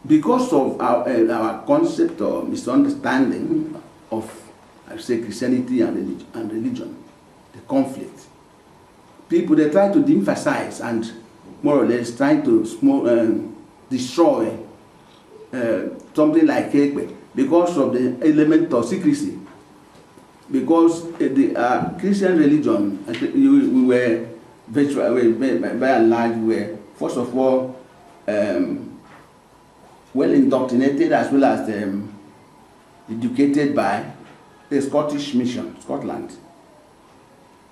because of our concept or misunderstanding of, I say, Christianity and religion, the conflict, people, they try to de-emphasize and more or less try to destroy something like Ekpe because of the element of secrecy. Because the Christian religion, we were virtually, by and large, we were first of all well indoctrinated as well as educated by the Scottish mission, Scotland,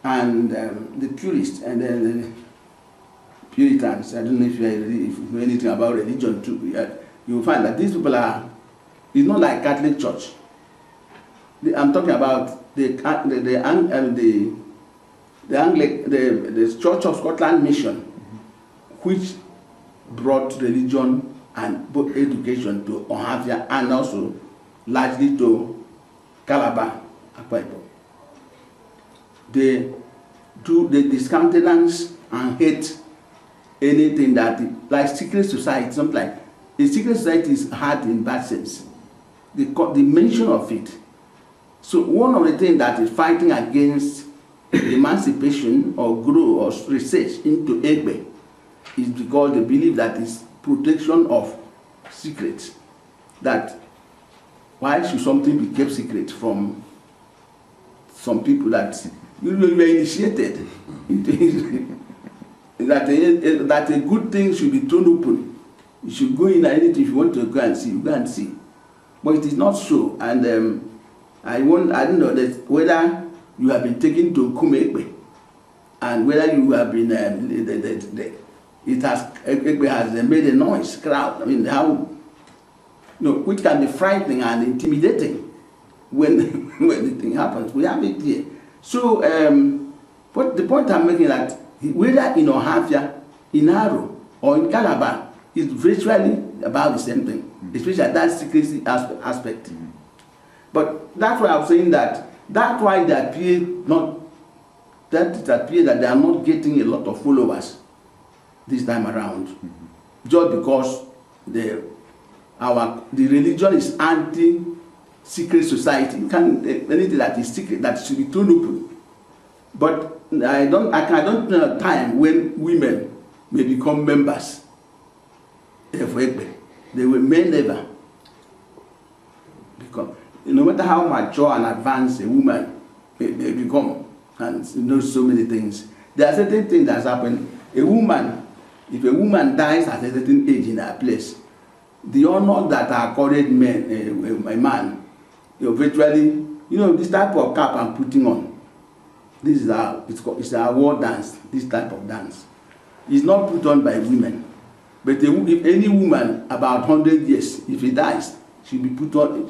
and the purists and then the Puritans. I don't know if you know anything about religion too. You will find that these people are, it's not like Catholic Church. I'm talking about the Church of Scotland mission, which brought religion and both education to Ohafia and also largely to Calabar. They discountenance and hate anything that, like secret society, something like the secret society is hard in that sense. The mention of it. So one of the things that is fighting against emancipation or growth or research into Ekpe is because they believe that it's protection of secrets. That why should something be kept secret from some people that you were initiated into that a good thing should be thrown open. You should go in and anything if you want to go and see, you go and see. But it is not so. And I don't know that whether you have been taken to Ekpe and whether you have been Ekpe has made a noise, crowd. I mean, how, which can be frightening and intimidating when the thing happens. We have it here. So, but the point I'm making is that whether in Ohafia, in Aro, or in Calabar, is virtually about the same thing, especially that secrecy aspect. But that's why I'm saying that's why they appear that they are not getting a lot of followers this time around, just because the religion is anti-secret society. You can't anything that is secret that should be thrown open. But I don't know a time when women may become members of Ekpe. They will never become. No matter how mature and advanced a woman may become, and knows so many things, there are certain things that happen. If a woman dies at a certain age in a place, the honor that are accorded a man, virtually, this type of cap I'm putting on, this is it's our war dance, this type of dance. It's not put on by women. But if any woman about 100 years, if he dies, she'll be put on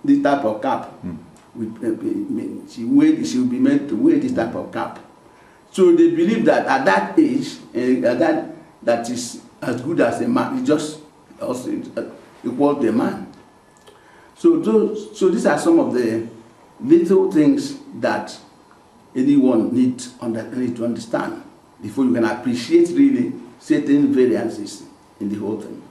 this type of cap. She will be meant to wear this type of cap. So they believe that at that age, that is as good as a man. It's just also equal to a man. So these are some of the little things that anyone needs to understand before you can appreciate really certain variances in the whole thing.